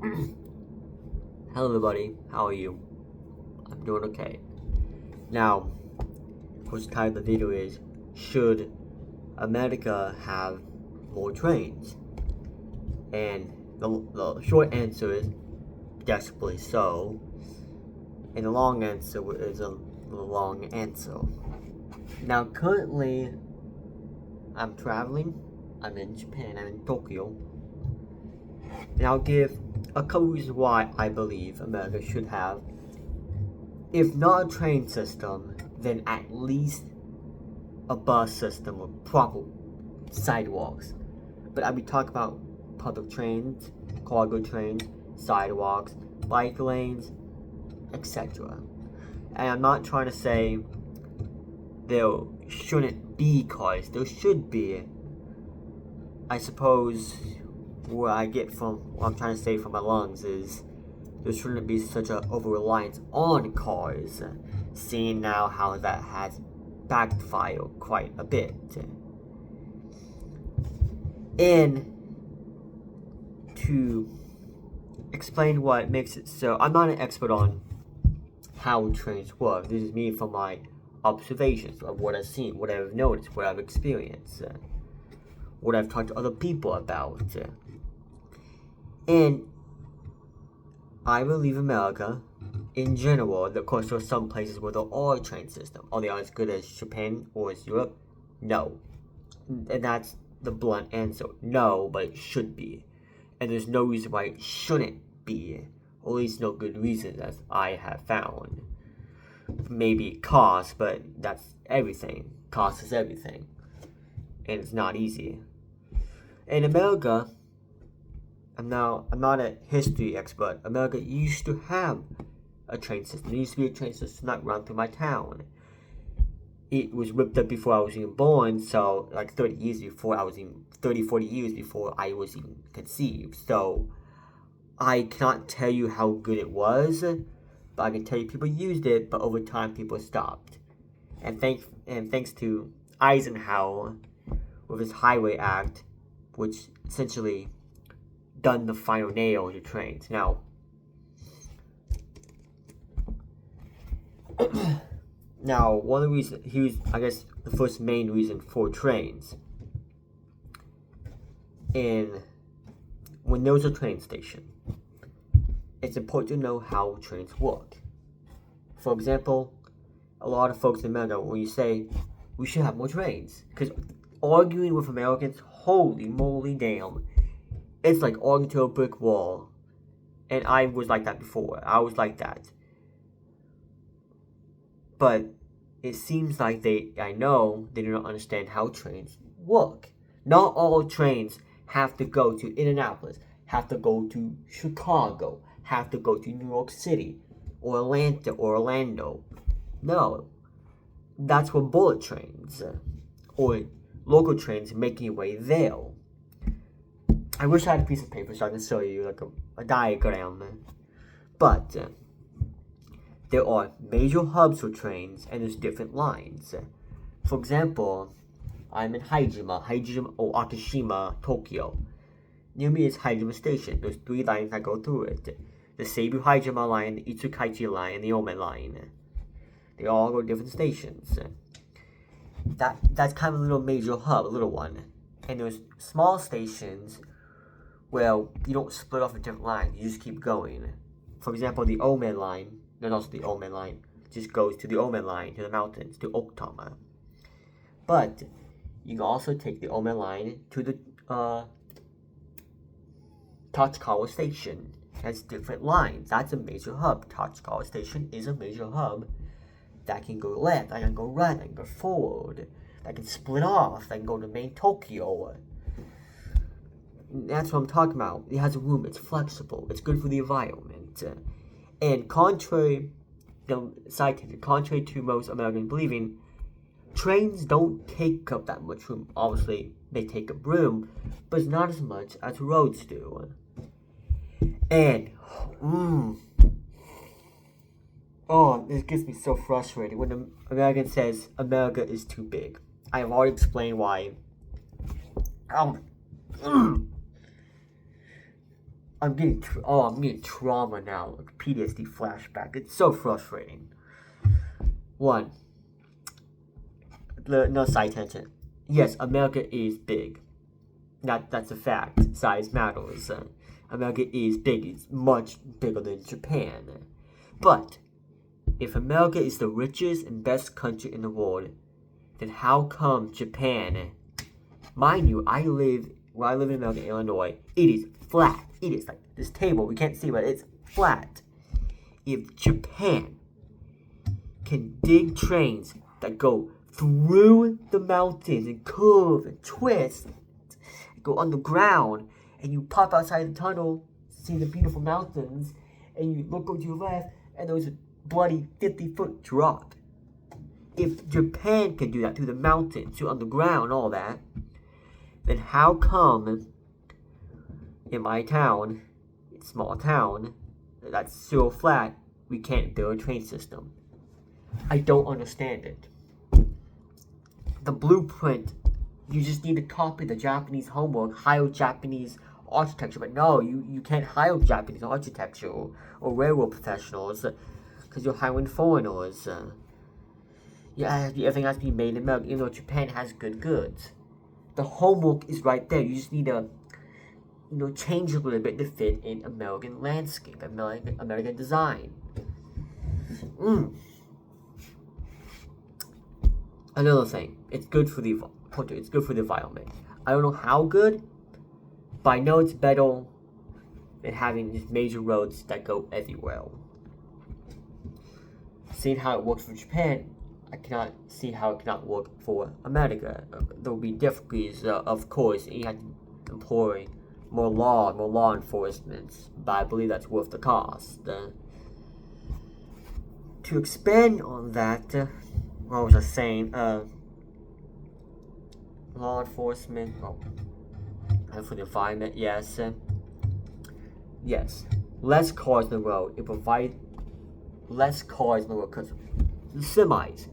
Hello everybody, how are you? I'm doing okay. Now, what's the title of the video is, should America have more trains? And the short answer is, desperately so. And the long answer is a long answer. Now currently, I'm traveling, I'm in Japan, I'm in Tokyo. And I'll give a couple reasons why I believe America should have, if not a train system, then at least a bus system with proper sidewalks. But I'll be talking about public trains, cargo trains, sidewalks, bike lanes, etc. And I'm not trying to say there shouldn't be cars. There should be. I suppose what I'm trying to say from my lungs is there shouldn't be such an over-reliance on cars, seeing now how that has backfired quite a bit. And to explain what makes it so, I'm not an expert on how trains work. This is me from my observations of what I've seen, what I've noticed, what I've experienced, what I've talked to other people about. And I believe America, in general, of course there are some places where there are a train system. Are they as good as Japan or as Europe? No. And that's the blunt answer. No, but it should be. And there's no reason why it shouldn't be. Or at least no good reason, as I have found. Maybe cost, but that's everything. Cost is everything. And it's not easy. In America, I'm not a history expert. America used to have a train system. There used to be a train system that ran through my town. It was ripped up before I was even born, so like 30 years before I was even 30, 40 years before I was even conceived. So I cannot tell you how good it was, but I can tell you people used it, but over time people stopped. And thanks to Eisenhower with his Highway Act, which essentially done the final nail to trains. Now, one of the reasons, he was, I guess, the first main reason for trains. And when there's a train station, it's important to know how trains work. For example, a lot of folks in America, when you say, we should have more trains, because arguing with Americans, holy moly damn, it's like arguing to a brick wall. And I was like that before. I was like that. But it seems like I know they do not understand how trains work. Not all trains have to go to Indianapolis, have to go to Chicago, have to go to New York City, or Atlanta, or Orlando. No. That's what bullet trains, or local trains making your way there. I wish I had a piece of paper so I can show you like a diagram. But there are major hubs for trains and there's different lines. For example, I'm in Hajima or Akishima, Tokyo. Near me is Hajima Station. There's 3 lines that go through it. The Seibu Hajima line, the Itsukaichi line, and the Omen line. They all go to different stations. That's kind of a little major hub, a little one. And there's small stations where you don't split off a different line, you just keep going. For example, the Omen line, there's also the Omen line, just goes to the Omen line, to the mountains, to Okutama. But you can also take the Omen line to the Tachikawa Station. It has different lines. That's a major hub. Tachikawa Station is a major hub that can go left, that can go right, that can go forward, that can split off, that can go to main Tokyo. That's what I'm talking about. It has room, it's flexible, it's good for the environment. And contrary to most Americans believing, trains don't take up that much room. Obviously, they take up room, but it's not as much as roads do. And, this gets me so frustrated when the American says America is too big. I have already explained why. I'm getting trauma now. Like PTSD flashback. It's so frustrating. One, no side tangent. Yes, America is big. That's a fact. Size matters. America is big. It's much bigger than Japan. But if America is the richest and best country in the world, then how come Japan? Mind you, where I live in America, Illinois. It is flat. It is like this table. We can't see, but it's flat. If Japan can dig trains that go through the mountains and curve and twist, and go underground, and you pop outside the tunnel, see the beautiful mountains, and you look over to your left, and there's a bloody 50-foot drop. If Japan can do that through the mountains, through underground, all that, then how come in my town, small town, that's so flat, we can't build a train system? I don't understand it. The blueprint, you just need to copy the Japanese homework, hire Japanese architecture, but no, you can't hire Japanese architecture or railroad professionals because you're hiring foreigners. Yeah, everything has to be made in America, even though Japan has good goods. The homework is right there. You just need to, change a little bit to fit in American landscape, American design. Another thing, it's good for the environment. I don't know how good, but I know it's better than having just major roads that go everywhere. Seeing how it works for Japan, I cannot see how it cannot work for America. There will be difficulties, of course, and you have to employ more law enforcement, but I believe that's worth the cost. To expand on that, what was I saying? Law enforcement, and for the environment, yes. Yes, less cars on the road. It provides less cars on the road because semis.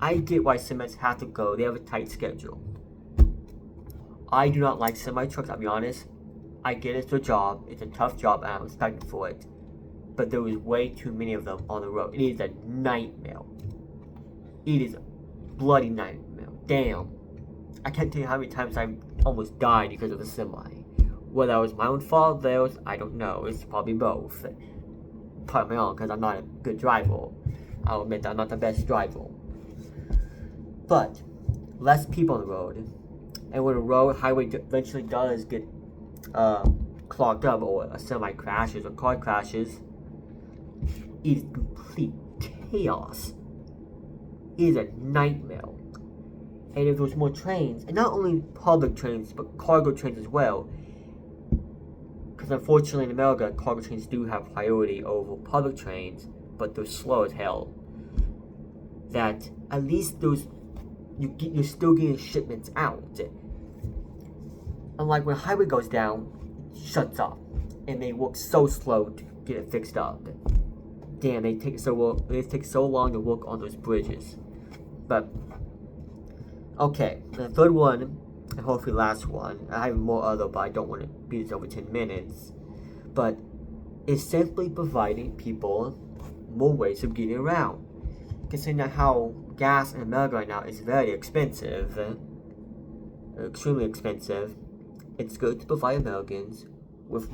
I get why semis have to go. They have a tight schedule. I do not like semi trucks, I'll be honest. I get it's their job. It's a tough job and I'm respected for it. But there was way too many of them on the road. It is a nightmare. It is a bloody nightmare. Damn. I can't tell you how many times I almost died because of a semi. Whether that was my own fault, theirs, I don't know. It's probably both. Part my own because I'm not a good driver. I'll admit that I'm not the best driver. But less people on the road, and when a highway eventually does get clogged up, or a semi crashes or car crashes, it is complete chaos. It is a nightmare. And if there was more trains, and not only public trains, but cargo trains as well, because unfortunately in America, cargo trains do have priority over public trains, but they're slow as hell. That at least you're still getting shipments out. Unlike when a highway goes down, it shuts off, and they work so slow to get it fixed up. Damn, they take so long to work on those bridges. But okay, the third one, and hopefully last one. I have more other, but I don't want to be this over 10 minutes. But it's simply providing people more ways of getting around. Considering that how gas in America right now is very expensive, extremely expensive, it's good to provide Americans